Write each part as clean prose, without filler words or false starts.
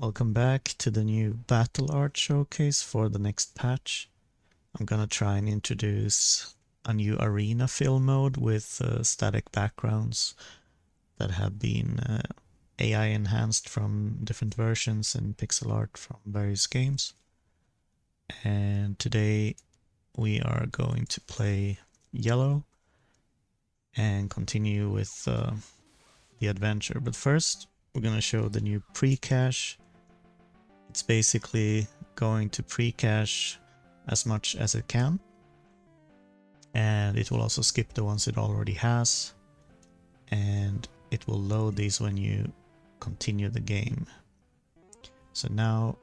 Welcome back to the new battle art showcase for the next patch. I'm gonna try and introduce a new arena fill mode with static backgrounds that have been AI enhanced from different versions and pixel art from various games. And today we are going to play yellow and continue with the adventure. But first, we're gonna show the new pre-cache. It's basically going to pre-cache as much as it can, and it will also skip the ones it already has, and it will load these when you continue the game. So now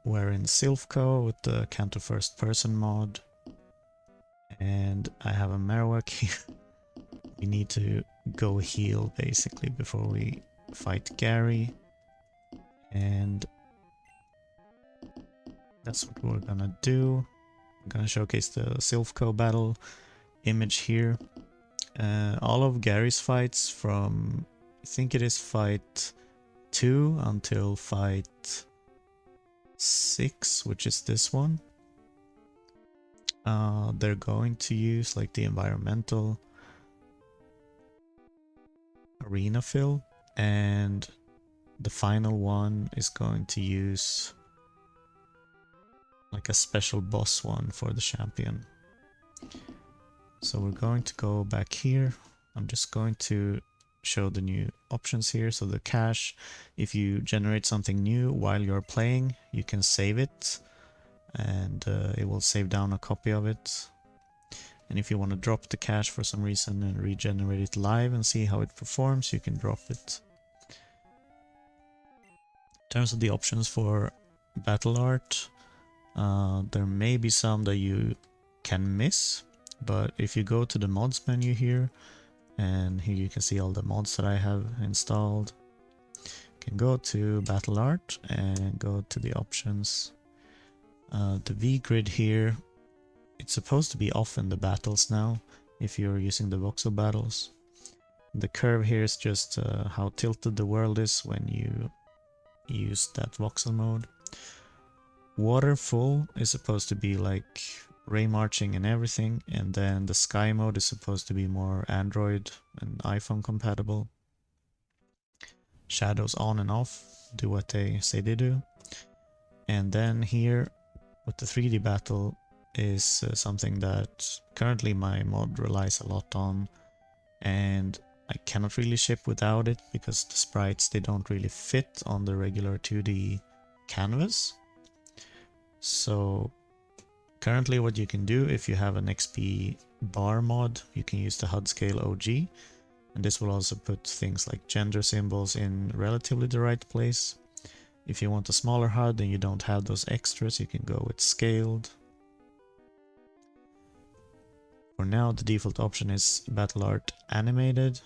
we're in Silphco with the Canto First Person mod, and I have a Marowak here. We need to go heal basically before we fight Gary, and that's what we're gonna do. I'm gonna showcase the Silphco battle image here. All of Gary's fights from, I think it is fight 2 until fight 6, which is this one. They're going to use like the environmental arena fill, and the final one is going to use like a special boss one for the champion. So we're going to go back here. I'm just going to show the new options here. So the cache, if you generate something new while you're playing, you can save it, and it will save down a copy of it. And if you want to drop the cache for some reason and regenerate it live and see how it performs, you can drop it. In terms of the options for battle art, there may be some that you can miss, but if you go to the mods menu here, and here you can see all the mods that I have installed, you can go to battle art and go to the options. The V-grid here, it's supposed to be off in the battles now if you're using the voxel battles. The curve here is just how tilted the world is when you use that voxel mode. Water full is supposed to be like ray marching and everything, and then the sky mode is supposed to be more Android and iPhone compatible. Shadows on and off do what they say they do. And then here with the 3D battle is something that currently my mod relies a lot on, and I cannot really ship without it because the sprites, they don't really fit on the regular 2D canvas. So currently what you can do, if you have an XP bar mod, you can use the HUD scale OG, and this will also put things like gender symbols in relatively the right place. If you want a smaller HUD and you don't have those extras, you can go with scaled. For now, the default option is battle art animated,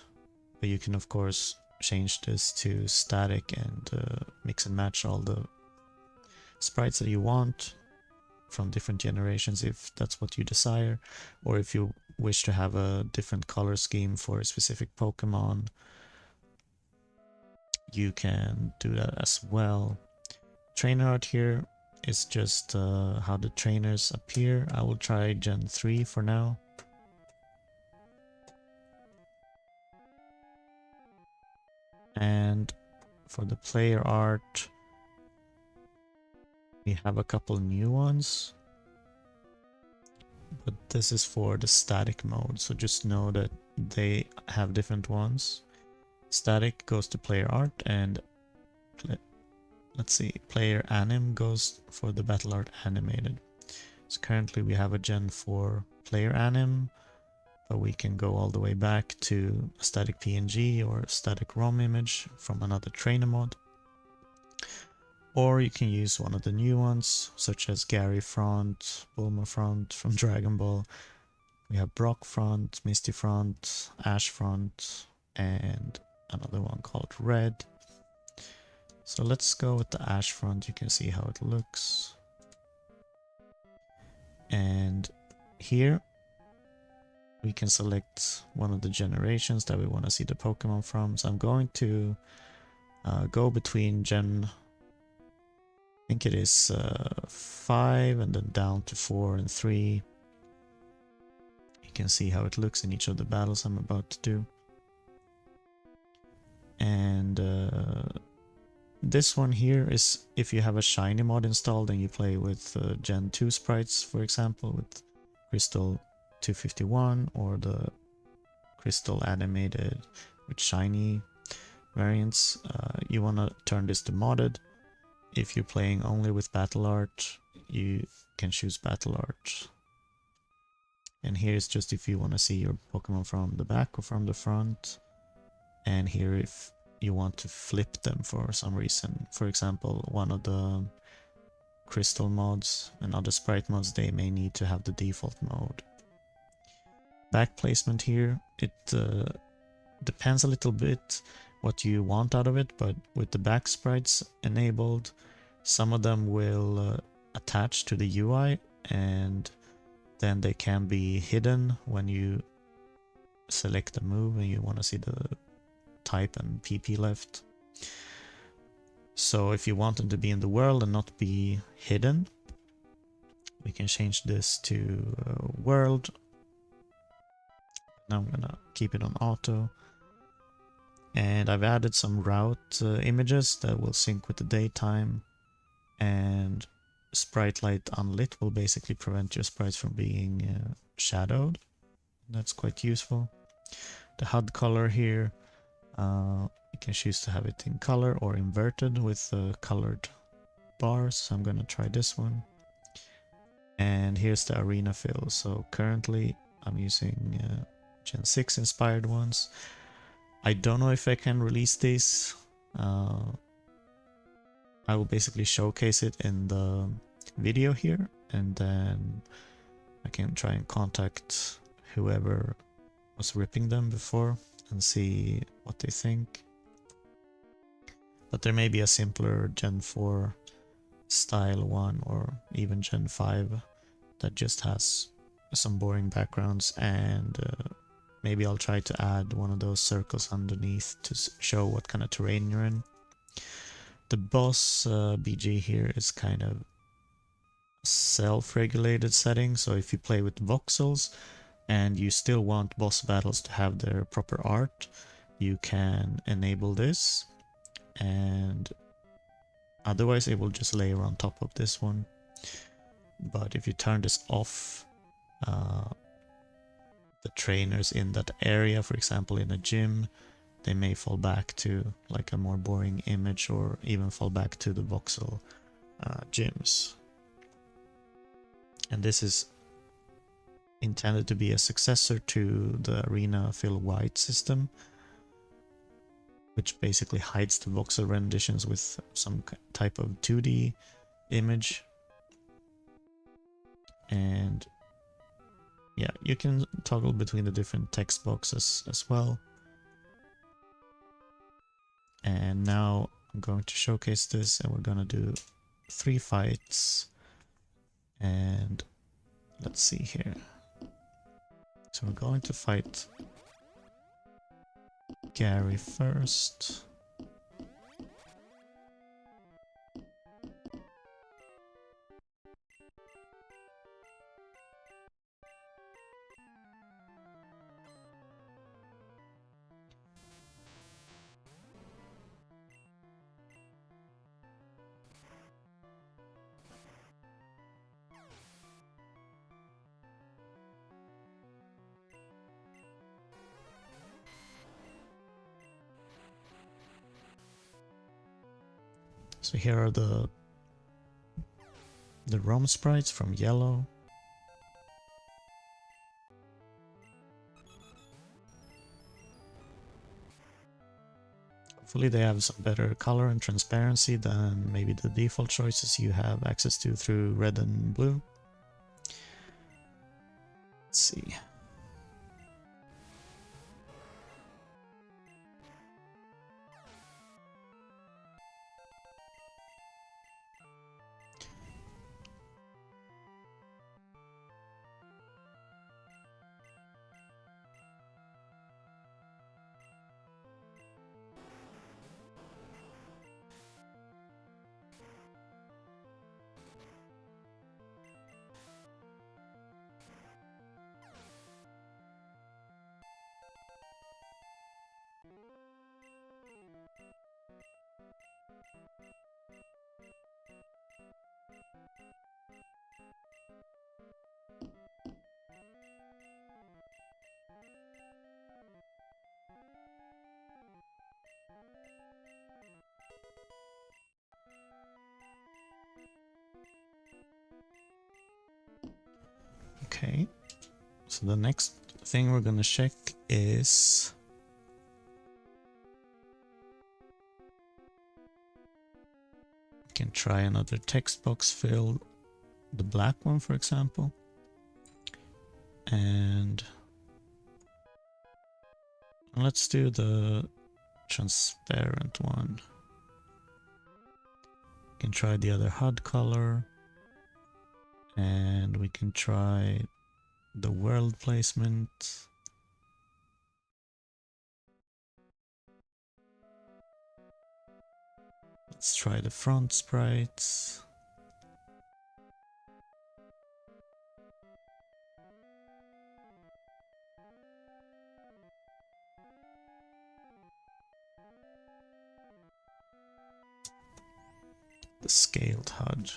but you can of course change this to static and mix and match all the sprites that you want from different generations if that's what you desire, or if you wish to have a different color scheme for a specific Pokemon, you can do that as well. Trainer art here is just how the trainers appear. I will try Gen 3 for now. And for the player art, we have a couple new ones, but this is for the static mode, so just know that they have different ones. Static goes to player art, and let's see, player anim goes for the battle art animated. So currently we have a Gen 4 player anim, but we can go all the way back to a static PNG or a static ROM image from another trainer mod. Or you can use one of the new ones, such as Gary Front, Bulma Front from Dragon Ball. We have Brock Front, Misty Front, Ash Front, and another one called Red. So let's go with the Ash Front. You can see how it looks. And here we can select one of the generations that we want to see the Pokemon from. So I'm going to go between Gen think it is 5 and then down to 4 and 3. You can see how it looks in each of the battles I'm about to do. And this one here is if you have a shiny mod installed and you play with Gen 2 sprites, for example, with Crystal 251 or the Crystal animated with shiny variants, you want to turn this to modded. If you're playing only with battle art, you can choose battle art. And here's just if you want to see your Pokemon from the back or from the front. And here if you want to flip them for some reason. For example, one of the crystal mods and other sprite mods, they may need to have the default mode. Back placement here, it depends a little bit what you want out of it, but with the back sprites enabled, some of them will attach to the UI and then they can be hidden when you select a move and you want to see the type and PP left. So if you want them to be in the world and not be hidden, we can change this to world. Now I'm gonna keep it on auto. And I've added some route images that will sync with the daytime, and sprite light unlit will basically prevent your sprites from being shadowed. That's quite useful. The HUD color here, you can choose to have it in color or inverted with colored bars. So I'm gonna try this one. And here's the arena fill. So currently I'm using Gen 6 inspired ones. I don't know if I can release these. I will basically showcase it in the video here, and then I can try and contact whoever was ripping them before and see what they think. But there may be a simpler Gen 4 style one, or even Gen 5 that just has some boring backgrounds, and maybe I'll try to add one of those circles underneath to show what kind of terrain you're in. The boss BG here is kind of self-regulated setting, so if you play with voxels and you still want boss battles to have their proper art, you can enable this, and otherwise it will just layer on top of this one. But if you turn this off, the trainers in that area, for example in a gym, they may fall back to like a more boring image, or even fall back to the voxel gyms. And this is intended to be a successor to the arena fill white system, which basically hides the voxel renditions with some type of 2D image. And yeah, you can toggle between the different text boxes as well. And now I'm going to showcase this, and we're gonna do 3 fights. And let's see here. So we're going to fight Gary first. So here are the ROM sprites from yellow. Hopefully they have some better color and transparency than maybe the default choices you have access to through red and blue. Let's see. Okay, so the next thing we're gonna check is we can try another text box fill, the black one for example, and let's do the transparent one. We can try the other HUD color, and we can try the world placement. Let's try the front sprites. The scaled HUD.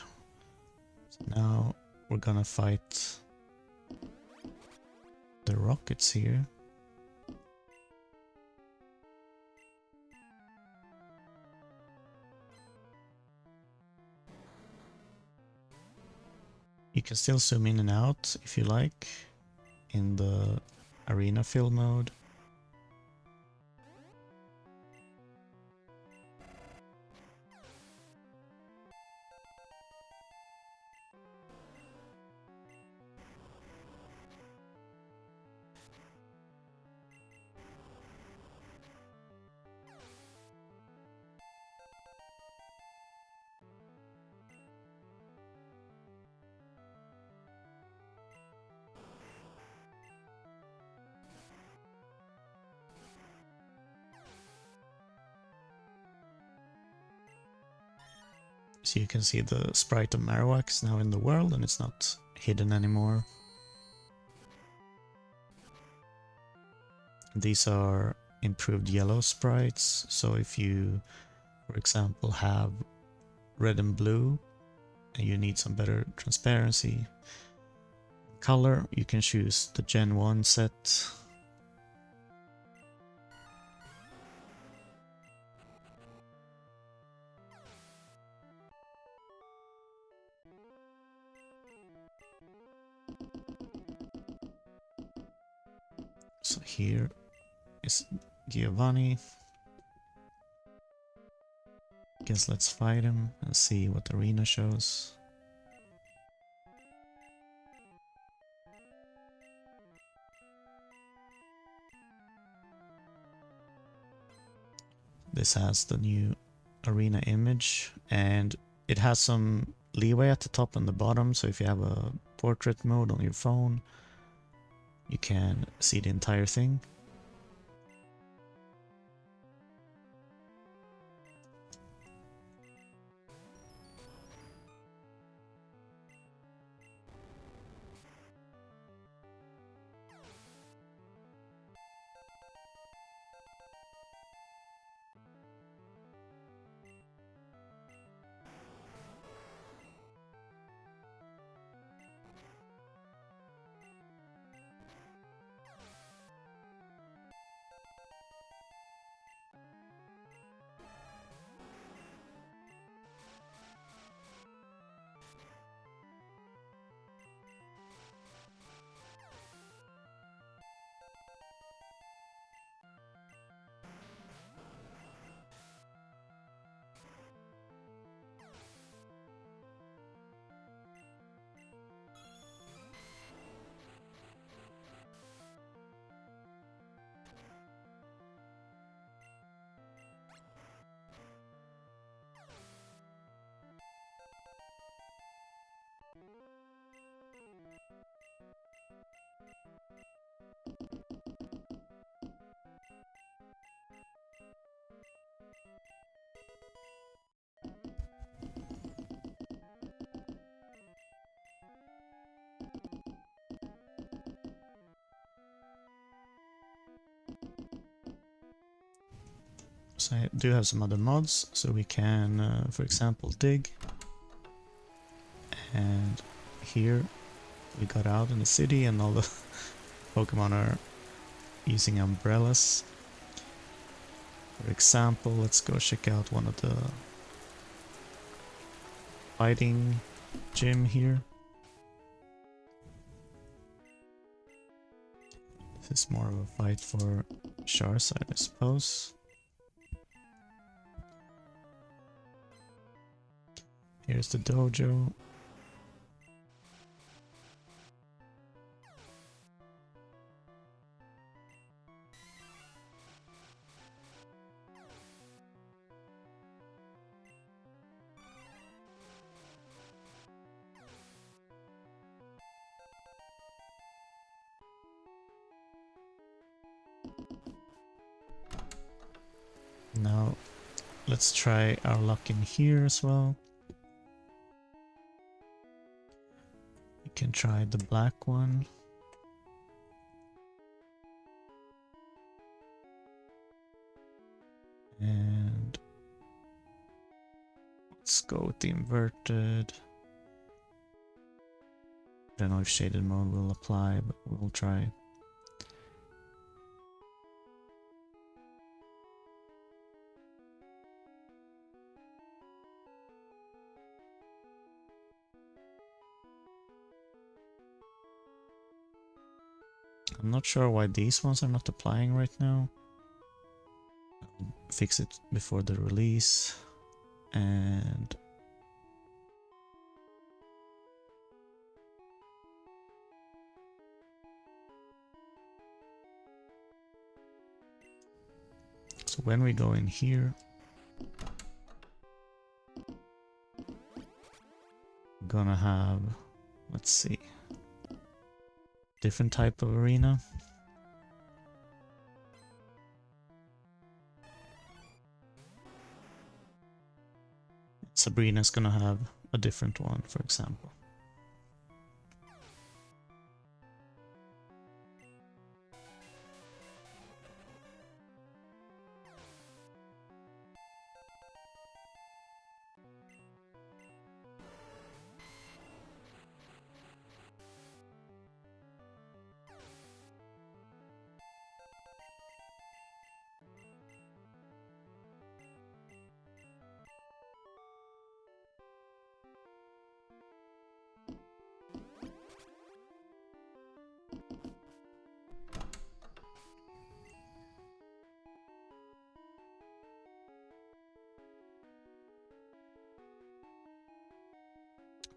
So now we're gonna fight the rockets here. You can still zoom in and out if you like in the arena fill mode. So you can see the sprite of Marowak is now in the world and it's not hidden anymore. These are improved yellow sprites, so if you, for example, have red and blue and you need some better transparency color, you can choose the Gen 1 set. So here is Giovanni. Guess let's fight him and see what the arena shows. This has the new arena image and it has some leeway at the top and the bottom, so if you have a portrait mode on your phone you can see the entire thing. So I do have some other mods, so we can, for example, dig. And here we got out in the city and all the Pokemon are using umbrellas. For example, let's go check out one of the fighting gym here. This is more of a fight for Charizard, I suppose. Here's the dojo. Now, let's try our luck in here as well. We can try the black one. And let's go with the inverted. I don't know if shaded mode will apply, but we'll try. I'm not sure why these ones are not applying right now. I'll fix it before the release. And so when we go in here, we're gonna have, let's see, different type of arena. Sabrina's gonna have a different one, for example.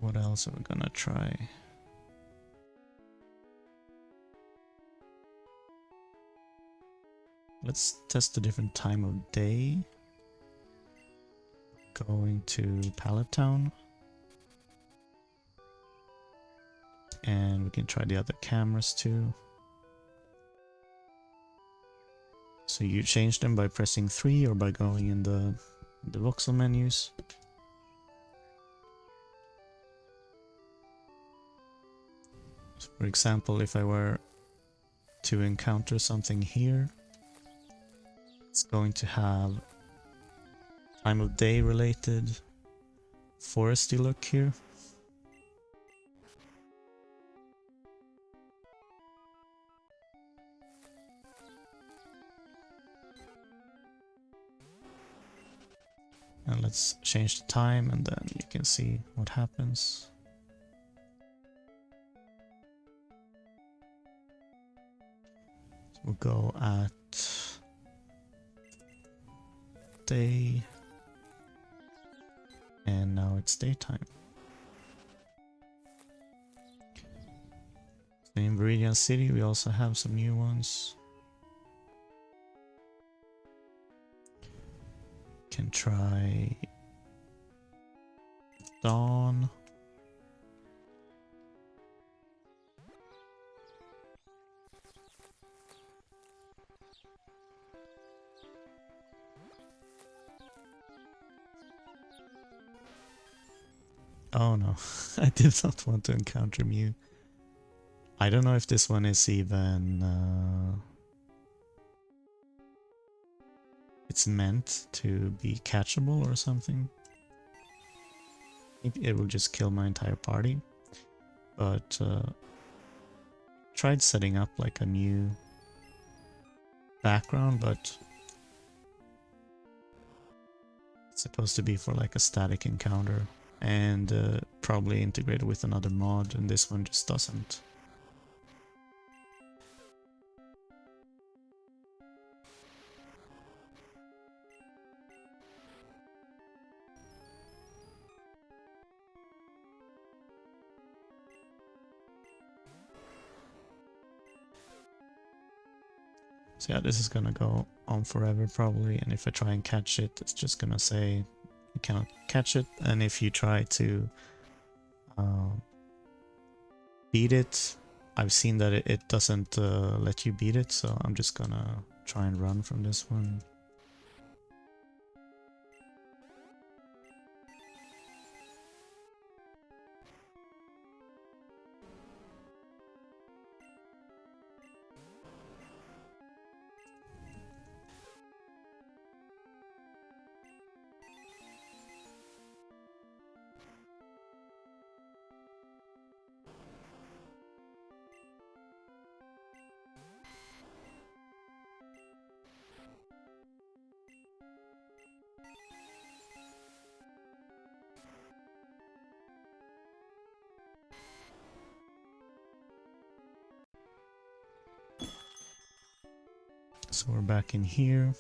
What else are we gonna try? Let's test a different time of day. Going to Pallet Town. And we can try the other cameras too. So you change them by pressing 3 or by going in the voxel menus. So for example, if I were to encounter something here, it's going to have time of day related foresty look here. And let's change the time and then you can see what happens. So we'll go at day, and now it's daytime. So in Viridian City we also have some new ones. Can try dawn. Oh no, I did not want to encounter Mew. I don't know if this one is even it's meant to be catchable or something. It will just kill my entire party. But tried setting up like a new background, but it's supposed to be for like a static encounter and probably integrated with another mod, and this one just doesn't. So yeah, this is gonna go on forever probably, and if I try and catch it, it's just gonna say you cannot catch it, and if you try to beat it, I've seen that it doesn't let you beat it, so I'm just gonna try and run from this one. So we're back in here.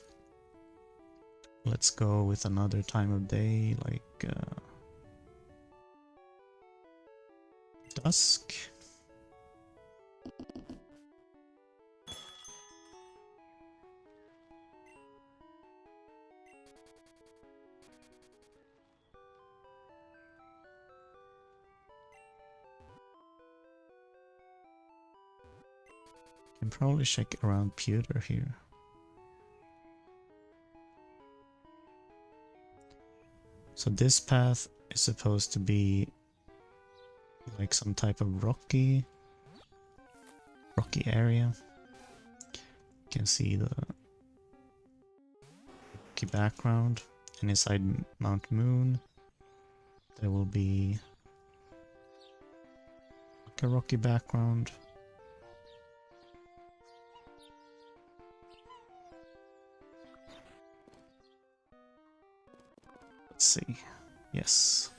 Let's go with another time of day, like dusk. Can probably check around pewter here. So this path is supposed to be like some type of rocky area. You can see the rocky background, and inside Mount Moon there will be like a rocky background. Let's see. Yes.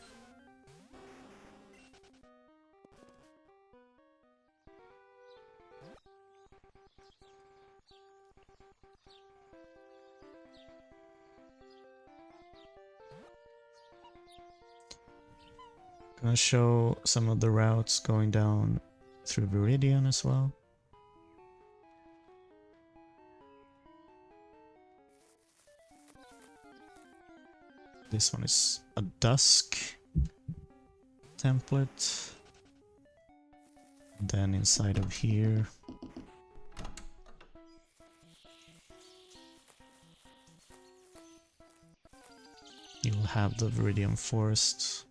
Gonna show some of the routes going down through Viridian as well. This one is a dusk template. And then inside of here you will have the Viridian Forest.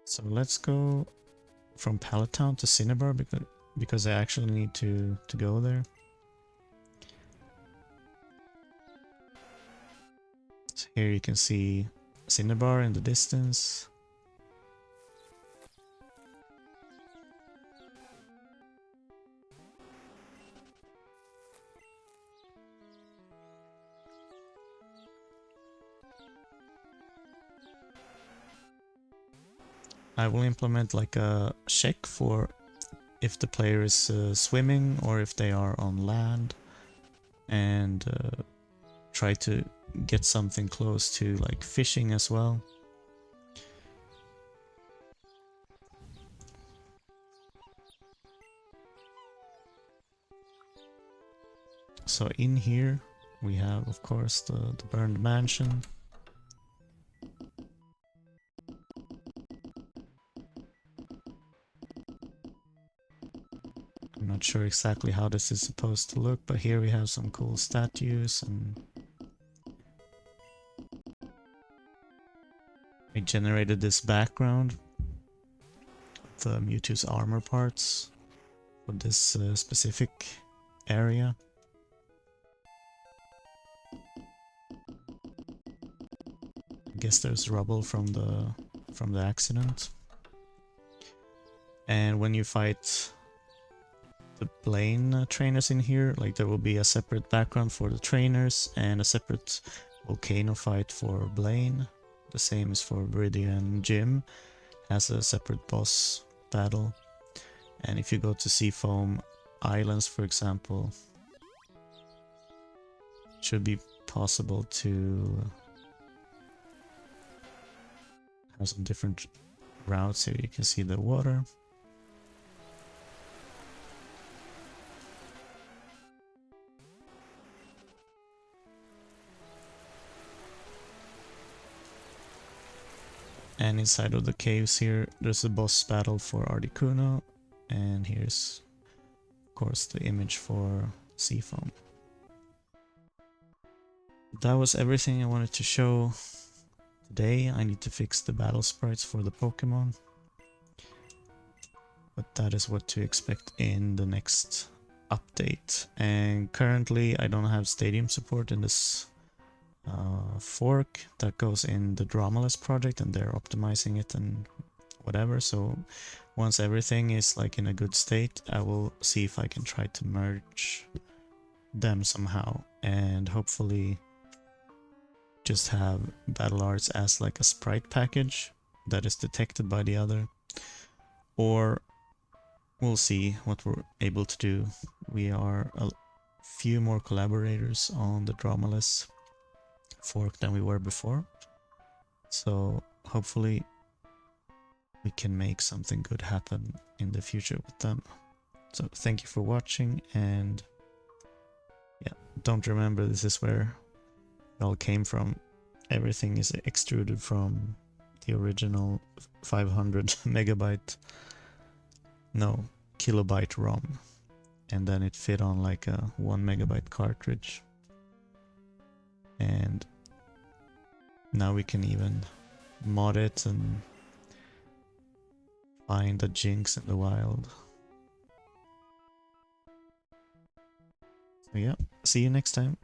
So let's go from Pallet Town to Cinnabar because I actually need to go there. So here you can see Cinnabar in the distance. I will implement like a check for if the player is swimming or if they are on land, and try to get something close to like fishing as well. So in here we have of course the burned mansion. I'm not sure exactly how this is supposed to look, but here we have some cool statues, and I generated this background Mewtwo's armor parts for this specific area. I guess there's rubble from the accident. And when you fight the Blaine trainers in here, like there will be a separate background for the trainers and a separate volcano fight for Blaine. The same is for Viridian Gym, has a separate boss battle. And if you go to Seafoam Islands, for example, it should be possible to have some different routes here. You can see the water. And inside of the caves here, there's a boss battle for Articuno. And here's, of course, the image for Seafoam. That was everything I wanted to show today. I need to fix the battle sprites for the Pokemon. But that is what to expect in the next update. And currently I don't have stadium support in this fork. That goes in the Dramaless project and they're optimizing it and whatever. So once everything is like in a good state, I will see if I can try to merge them somehow and hopefully just have battle arts as like a sprite package that is detected by the other, or we'll see what we're able to do. We are a few more collaborators on the Dramaless fork than we were before, so hopefully we can make something good happen in the future with them. So thank you for watching, and yeah, don't remember this is where it all came from. Everything is extruded from the original 500 megabyte, no, kilobyte ROM, and then it fit on like a 1 megabyte cartridge. And now we can even mod it and find a Jinx in the wild. So yeah, see you next time.